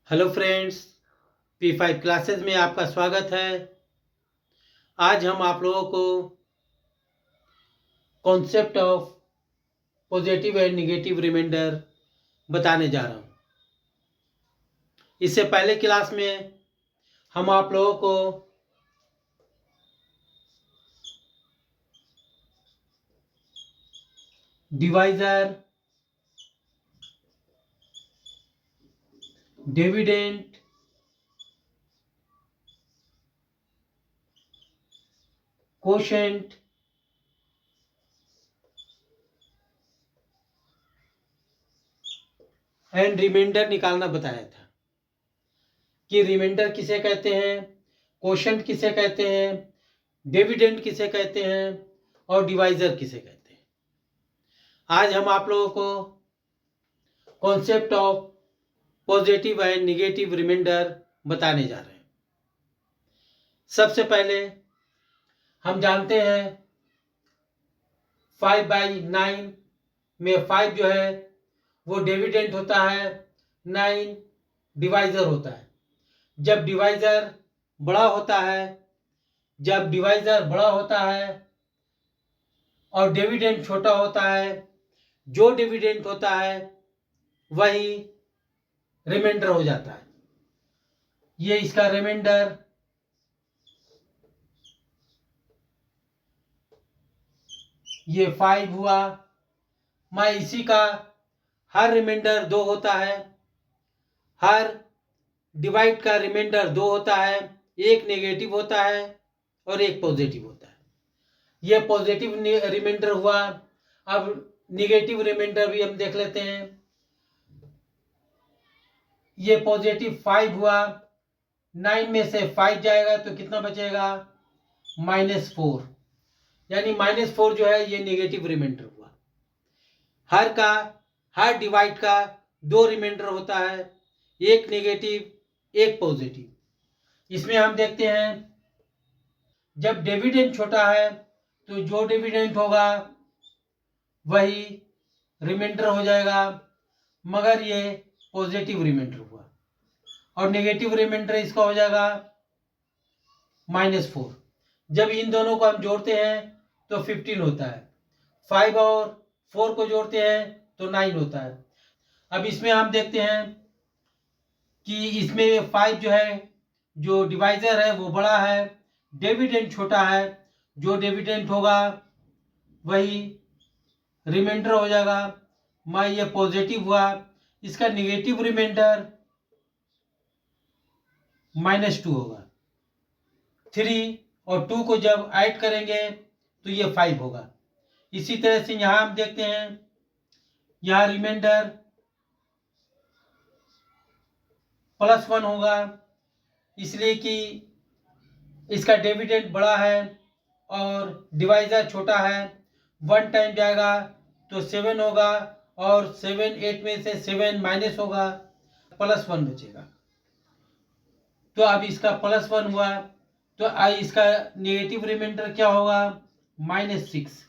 Hello friends, P5 classes में आपका स्वागत है। आज हम आप लोगों को concept of positive and negative remainder बताने जा रहा हूँ। इससे पहले क्लास में हम आप लोगों को divisor, dividend, quotient and remainder निकालना बताया था कि रिमाइंडर किसे कहते हैं, कोशेंट किसे कहते हैं, डिविडेंड किसे कहते हैं और डिवाइजर किसे कहते हैं। आज हम आप लोगों को concept of positive and negative remainder बताने जा रहे हैं। सबसे पहले हम जानते हैं 5/9 में 5 जो है वो डिविडेंड होता है, 9 डिवाइजर होता है। जब डिवाइजर बड़ा होता है और डिविडेंड छोटा होता है, जो डिविडेंड होता है वही रिमाइंडर हो जाता है। ये इसका रिमाइंडर ये 5 हुआ। मैं इसी का हर रिमाइंडर 2 होता है, हर डिवाइड का रिमाइंडर 2 होता है, एक नेगेटिव होता है और एक पॉजिटिव होता है। ये पॉजिटिव रिमाइंडर हुआ। अब नेगेटिव रिमाइंडर भी हम देख लेते हैं। ये पॉजिटिव 5 हुआ, 9 में से 5 जाएगा तो कितना बचेगा, -4। यानी -4 जो है ये नेगेटिव रिमाइंडर हुआ। हर डिवाइड का 2 रिमाइंडर होता है, एक नेगेटिव एक पॉजिटिव। इसमें हम देखते हैं जब डिविडेंड छोटा है तो जो डिविडेंड होगा वही रिमाइंडर हो जाएगा, मगर ये पॉजिटिव रिमाइंडर हुआ। और नेगेटिव रिमाइंडर इसका हो जाएगा -4। जब इन दोनों को हम जोड़ते हैं तो 15 होता है। 5 और 4 को जोड़ते हैं तो 9 होता है। अब इसमें हम देखते हैं कि इसमें 5 जो है, जो डिवाइजर है वो बड़ा है, डिविडेंड छोटा है। जो डिविडेंड होगा वही रिमाइंडर हो जाएगा। मैं ये पॉजिटिव हुआ। इसका नेगेटिव रिमाइंडर -2 होगा। 3 और 2 को जब ऐड करेंगे तो ये 5 होगा। इसी तरह से यहां हम देखते हैं, यहां रिमाइंडर +1 होगा, इसलिए कि इसका डिविडेंड बड़ा है और डिवाइजर छोटा है। 1 टाइम जाएगा तो 7 होगा और 7 8 में से 7 माइनस होगा, +1 बचेगा। तो अब इसका +1 हुआ तो इसका नेगेटिव रिमाइंडर क्या होगा, -6।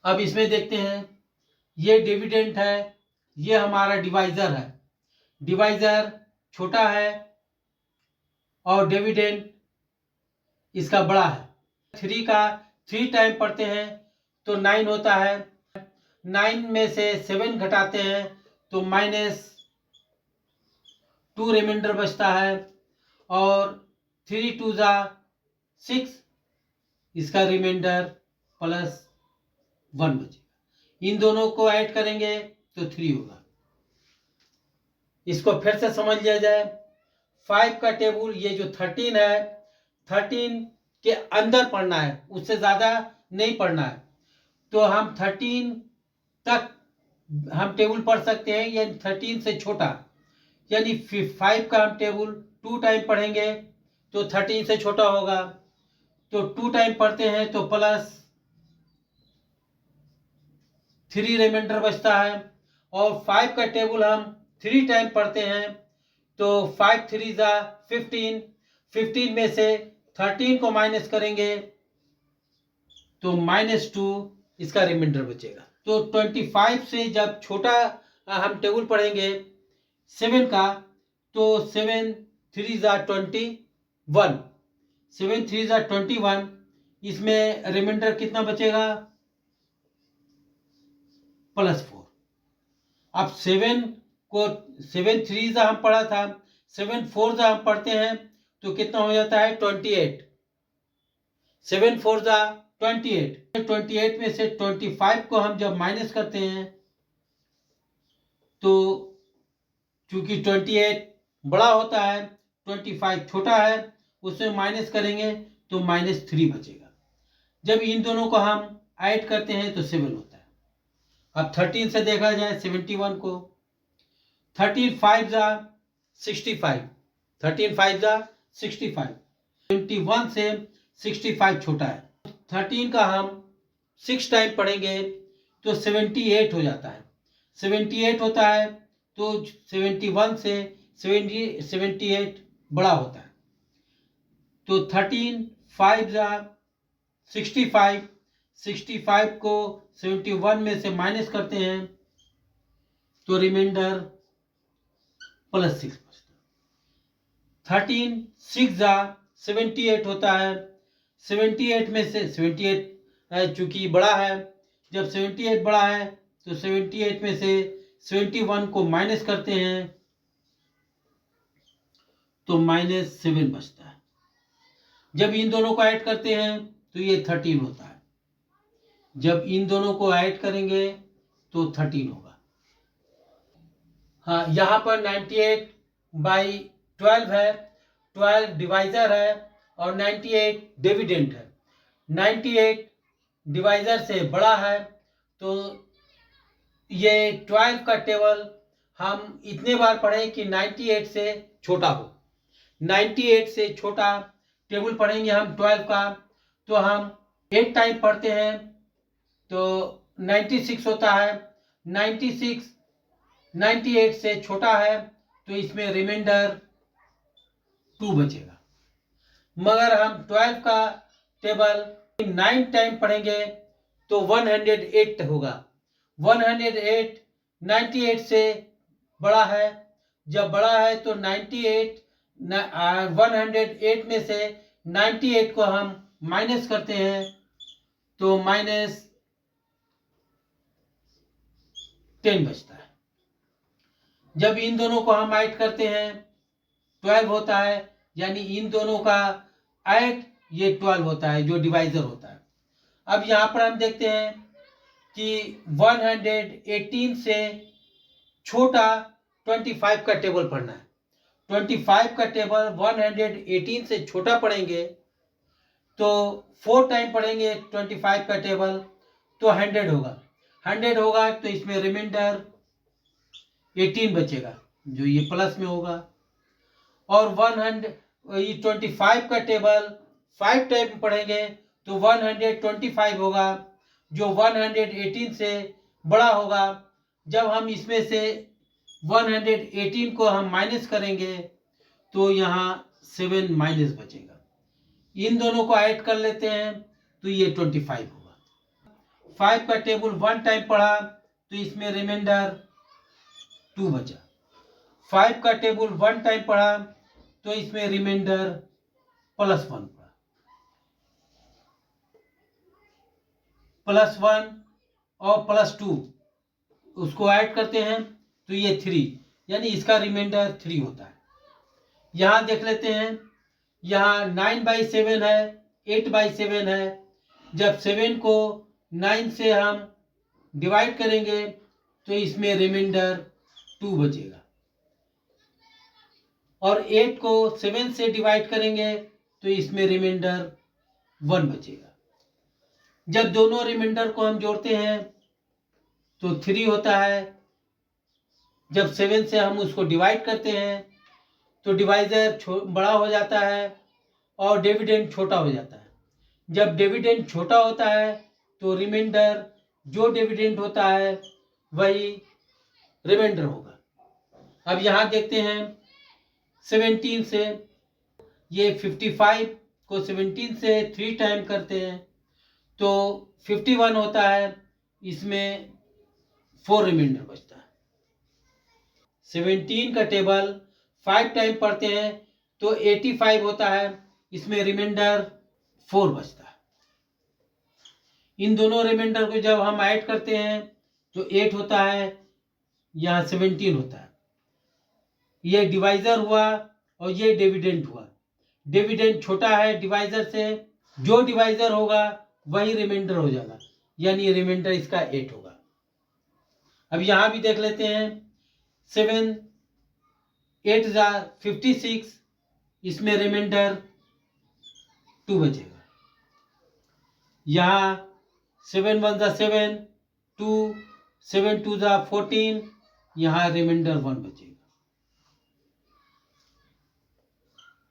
अब इसमें देखते हैं, ये डिविडेंड है, ये हमारा डिवाइजर है। डिवाइजर छोटा है और डिविडेंड इसका बड़ा है। 3 का 3 टाइम पढ़ते हैं तो 9 होता है। 9 में से 7 घटाते हैं तो -2 रिमाइंडर बचता है और 3 2 जा 6, इसका रिमाइंडर +1 बचेगा। इन दोनों को ऐड करेंगे तो 3 होगा। इसको फिर से समझ लिया जाए। 5 का टेबल ये जो 13 है, 13 के अंदर पढ़ना है, उससे ज्यादा नहीं पढ़ना है। तो हम 13 तक हम टेबल पढ़ सकते हैं, यानी 13 से छोटा। यानी 5 का हम टेबल 2 टाइम पढ़ेंगे तो 13 से छोटा होगा। तो 2 टाइम पढ़ते हैं तो +3 रिमाइंडर बचता है। और 5 का टेबल हम 3 टाइम पढ़ते हैं तो 5 3 जा 15। 15 में से 13 को माइनस करेंगे तो -2 इसका रिमाइंडर बचेगा। तो 25 से जब छोटा हम टेबल पढ़ेंगे 7 का, तो 7 3 ज़ा 21, 7 3 ज़ा 21, इसमें रिमाइंडर कितना बचेगा? +4। अब 7 को 7 3 ज़ा हम पढ़ा था, 7 4 ज़ा हम पढ़ते हैं तो कितना हो जाता है? 28। 7 4 ज़ा 28। 28 में से 25 को हम जब माइनस करते हैं तो चूंकि 28 बड़ा होता है, 25 छोटा है, उसमें माइनस करेंगे तो -3 बचेगा। जब इन दोनों को हम ऐड करते हैं तो 7 होता है। अब 13 से देखा जाए 71 को, 13 5 ज़ा 65, 13 5 ज़ा 65, 71 से 65 छोटा है। 13 का हम 6 टाइम पढ़ेंगे तो 78 हो जाता है। 78 होता है तो 71 से 78 बड़ा होता है। तो 13 5 ज़ा 65, 65 को 71 में से माइनस करते हैं तो रिमाइंडर +6 बचता है। 13 6 ज़ा 78 होता है, 78 में से 78 चूंकि बड़ा है, जब 78 बड़ा है तो 78 में से 71 को माइनस करते हैं तो -7 बचता है। जब इन दोनों को ऐड करते हैं तो ये 13 होता है। जब इन दोनों को ऐड करेंगे तो 13 होगा। हाँ, यहाँ पर 98/12 है, 12 डिवाइजर है और 98 डिविडेंड है। 98 डिवाइजर से बड़ा है तो ये 12 का टेबल हम इतने बार पढ़ें कि 98 से छोटा हो। 98 से छोटा टेबल पढ़ेंगे हम 12 का तो हम 8 टाइम पढ़ते हैं तो 96 होता है। 96 98 से छोटा है तो इसमें रिमाइंडर 2 बचेगा। मगर हम 12 का टेबल 9 टाइम पढ़ेंगे तो 108 होगा। 108 98 से बड़ा है। जब बड़ा है तो 108 में से 98 को हम माइनस करते हैं तो -10 बचता है। जब इन दोनों को हम ऐड करते हैं 12 होता है, यानी इन दोनों का ऐड ये 12 होता है जो डिवाइजर होता है। अब यहाँ पर हम देखते हैं कि 118 से छोटा 25 का टेबल पढ़ना है। 25 का टेबल 118 से छोटा पढ़ेंगे तो 4 टाइम पढ़ेंगे 25 का टेबल तो 100 होगा। 100 होगा तो इसमें रिमाइंडर 18 बचेगा जो ये प्लस में होगा। और 25 का टेबल 5 टाइम पढ़ेंगे तो 125 होगा जो 118 से बड़ा होगा। जब हम इसमें से 118 को हम माइनस करेंगे तो यहाँ 7 माइनस बचेगा। इन दोनों को ऐड कर लेते हैं तो ये 25 होगा। 5 का टेबल 1 टाइम पढ़ा तो इसमें रिमाइंडर 2 बचा। 5 का टेबल 1 टाइम पढ़ा तो इसमें रिमाइंडर +1 पड़ा। +1 और +2 उसको ऐड करते हैं तो ये 3, यानी इसका रिमाइंडर 3 होता है। यहाँ देख लेते हैं, यहाँ 9/7 है, 8/7 है। जब 7 को 9 से हम डिवाइड करेंगे तो इसमें रिमाइंडर 2 बचेगा। और 8 को 7 से डिवाइड करेंगे तो इसमें रिमाइंडर 1 बचेगा। जब दोनों रिमाइंडर को हम जोड़ते हैं तो 3 होता है। जब 7 से हम उसको डिवाइड करते हैं तो डिवाइजर बड़ा हो जाता है और डिविडेंड छोटा हो जाता है। जब डिविडेंड छोटा होता है तो रिमाइंडर जो डिविडेंड होता है वही रिमाइंडर होगा। अब यहाँ देखते हैं 17 से, ये 55 को 17 से 3 टाइम करते हैं तो 51 होता है। इसमें 4 रिमाइंडर बचता है। 17 का टेबल 5 टाइम पढ़ते हैं तो 85 होता है, इसमें रिमाइंडर 4 बचता है। इन दोनों रिमाइंडर को जब हम ऐड करते हैं तो 8 होता है, यहाँ 17 होता है। ये डिवाइजर हुआ और ये डिविडेंड हुआ। डिविडेंड छोटा है डिवाइजर से, जो डिवाइजर होगा वही रिमाइंडर हो जाएगा, यानी रिमाइंडर इसका 8 होगा। अब यहाँ भी देख लेते हैं, 7 8 जा 56, इसमें रिमाइंडर 2 बचेगा। यहाँ 7 1 जा 7, 2 7 2 जा 14, यहाँ रिमाइंडर 1 बचेगा।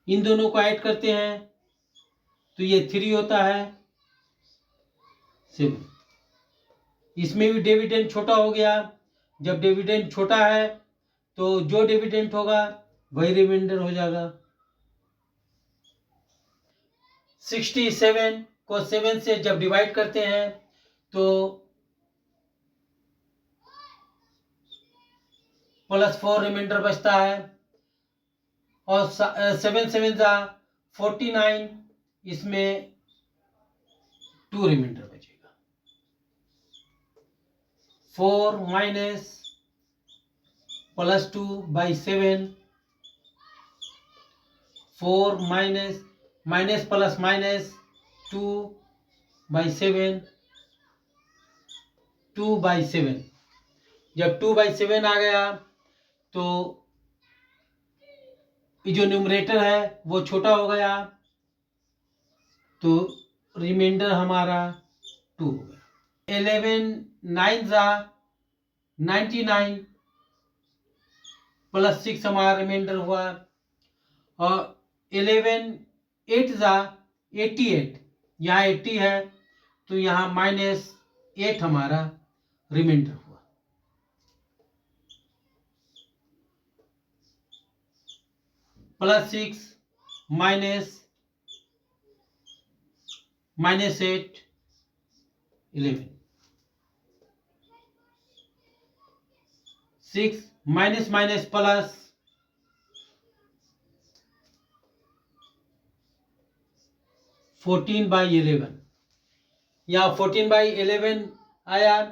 इन दोनों को ऐड करते हैं तो ये 3 होता है, 7। इसमें भी डिविडेंड छोटा हो गया। जब डिविडेंड छोटा है तो जो डिविडेंड होगा वही रिमाइंडर हो जाएगा। 67 को 7 से जब डिवाइड करते हैं तो +4 रिमाइंडर बचता है, और 7 7 जा 49, इसमें 2 रिमाइंडर बचेगा। 4 minus +2 by 7, 4 minus minus plus minus 2 by 7, 2 by 7। जब 2 by 7 आ गया तो ये जो न्यूमरेटर है वो छोटा हो गया, तो रिमाइंडर हमारा 2 हो गया। 11 9 जा 99 +6 हमारा रिमाइंडर हुआ, और 11 8 जा 88, यहाँ 80 है तो यहाँ -8 हमारा रिमाइंडर हुआ। +6 -8 11, 6 माइनस माइनस प्लस 14 by 11, यहाँ 14 by 11 आया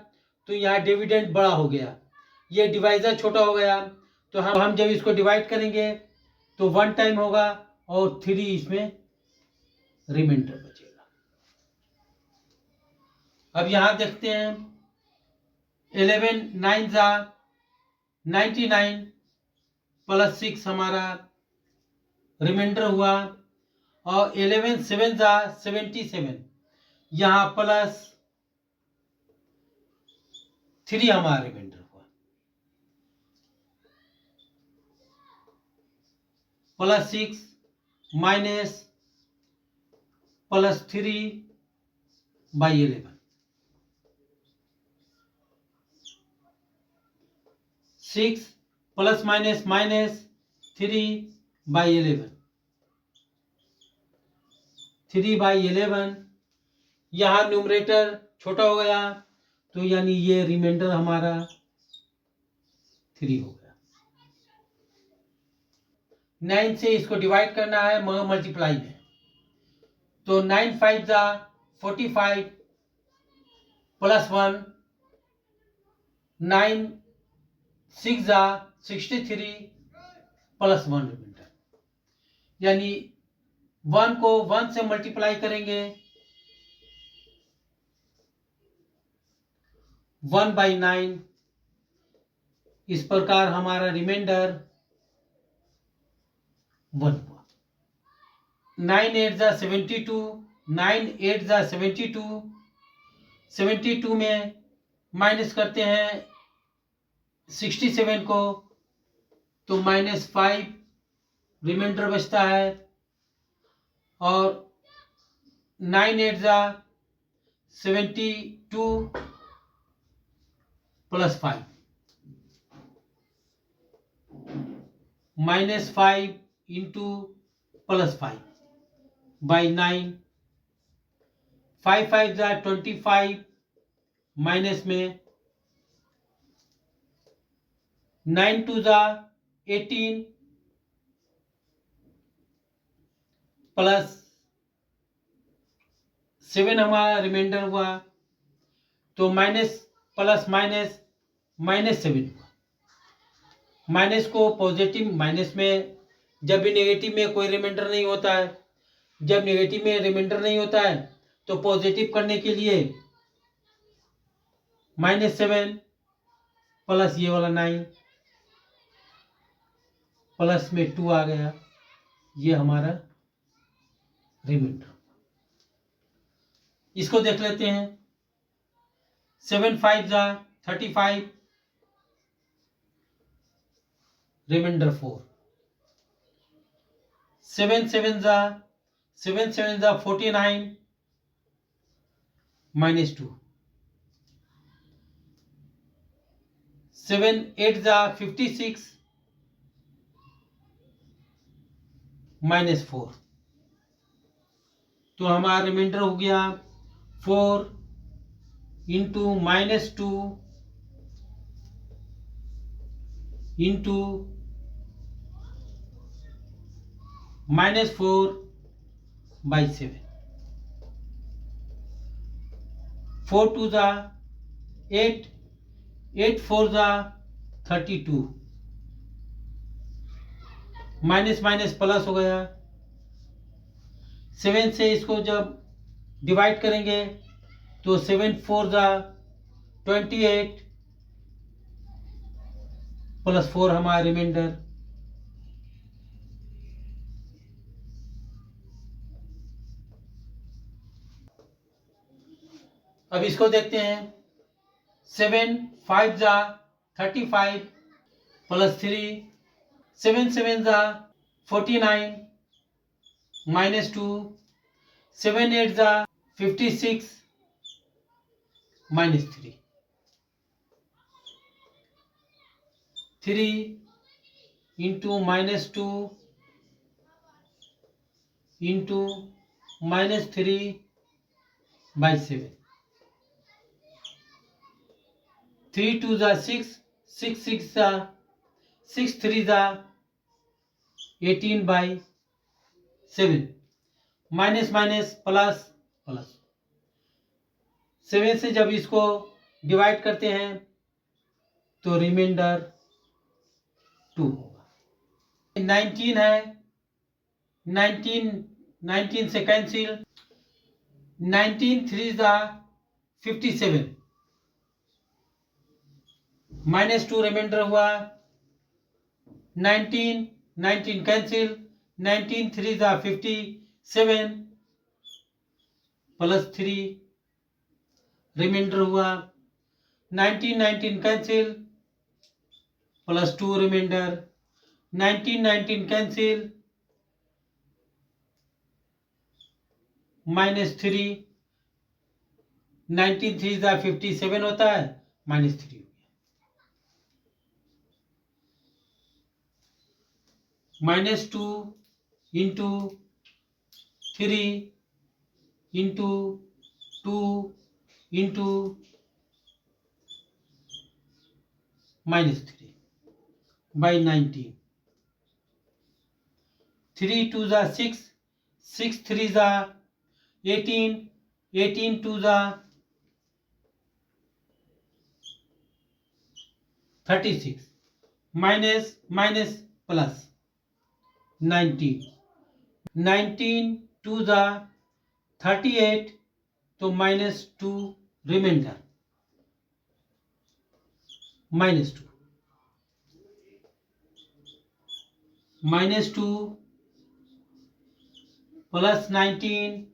तो यहाँ डिविडेंड बड़ा हो गया, ये डिवाइजर छोटा हो गया, तो हम जब इसको डिवाइड करेंगे तो 1 टाइम होगा और 3 इसमें रिमाइंडर बचेगा। अब यहाँ देखते हैं, 11 9 जा 99 +6 हमारा रिमाइंडर हुआ, और 11 7 जा 77, यहाँ +3 हमारा रिमाइंडर हुआ, +6 minus +3 by 11, 6 plus minus -3 by 11, 3 by 11, यहाँ न्यूमरेटर छोटा हो गया तो यानी ये रिमाइंडर हमारा 3 हो गया। 9 से इसको डिवाइड करना है मल्टीप्लाई में, तो 9 5 जा 45 +1, 9 6 जा 63 +1 रिमाइंडर, यानी 1 को 1 से मल्टीप्लाई करेंगे 1 by 9, इस प्रकार हमारा रिमाइंडर 1 हुआ। 9 8 जा 72, 9 8 जा 72, 72 में माइनस करते हैं 67 को तो -5 रिमाइंडर बचता है, और 9 8 जा 72 +5, -5 इंटू +5 by 9, 5 5 जा 25, माइनस में 9 2 जा 18, प्लस 7 हमारा रिमाइंडर हुआ, तो माइनस प्लस माइनस -7 हुआ। माइनस को पॉजिटिव, माइनस में जब भी नेगेटिव में कोई रिमाइंडर नहीं होता है, जब नेगेटिव में रिमाइंडर नहीं होता है तो पॉजिटिव करने के लिए -7 प्लस ये वाला 9 प्लस में 2 आ गया, ये हमारा रिमाइंडर। इसको देख लेते हैं। 7 5 जा 35, रिमाइंडर 4। 7 7 जा 49, -2। 7 8 जा 56, -4। तो हमारा रिमाइंडर हो गया 4 इंटू -2 इंटू -4/7। 4 2 जा 8, 8 4 जा 32, माइनस माइनस प्लस हो गया। 7 से इसको जब डिवाइड करेंगे तो 7 4 जा 28 प्लस 4 हमारा रिमाइंडर। अब इसको देखते हैं। 7 5 जा 35 प्लस 3, 7 7 जा 49 -2, 7 8 जा 56 -3, 3 इंटू -2 इंटू -3/7, 3 2 जा 6, 6 6 जा 6 3 जा 18/7, माइनस माइनस प्लस प्लस। 7 से जब इसको डिवाइड करते हैं तो रिमाइंडर 2 होगा। 19 है, 19 से कैंसिल, 19 3 जा 57, -2 रिमाइंडर हुआ। 19 कैंसिल, 19 3 जा 57 प्लस 3 रिमाइंडर हुआ। 19 कैंसिल प्लस 2 रिमाइंडर। 19 कैंसिल, -3, 19 3 जा 57 होता है, -3 हो गया। -2 इंटू 3 इंटू 2 इंटू -3/19, 3 2 जा 6, 6 3 जा 18, 18 2 जा 36, माइनस माइनस प्लस 19, 19 2 जा 38, तो -2 रिमाइंडर, -2 प्लस 19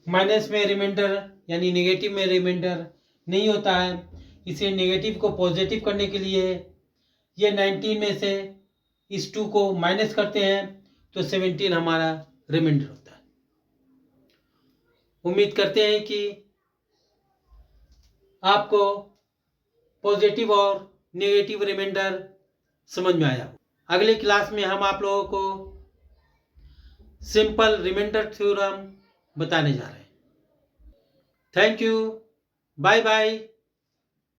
माइनस में रिमाइंडर यानी नेगेटिव में रिमाइंडर नहीं होता है, इसे नेगेटिव को पॉजिटिव करने के लिए ये 19 में से इस 2 को माइनस करते हैं तो 17 हमारा रिमाइंडर होता है। उम्मीद करते हैं कि आपको पॉजिटिव और नेगेटिव रिमाइंडर समझ में आया। अगले क्लास में हम आप लोगों को सिंपल रिमाइंडर थ्योरम बताने जा रहे हैं। Thank you, bye bye.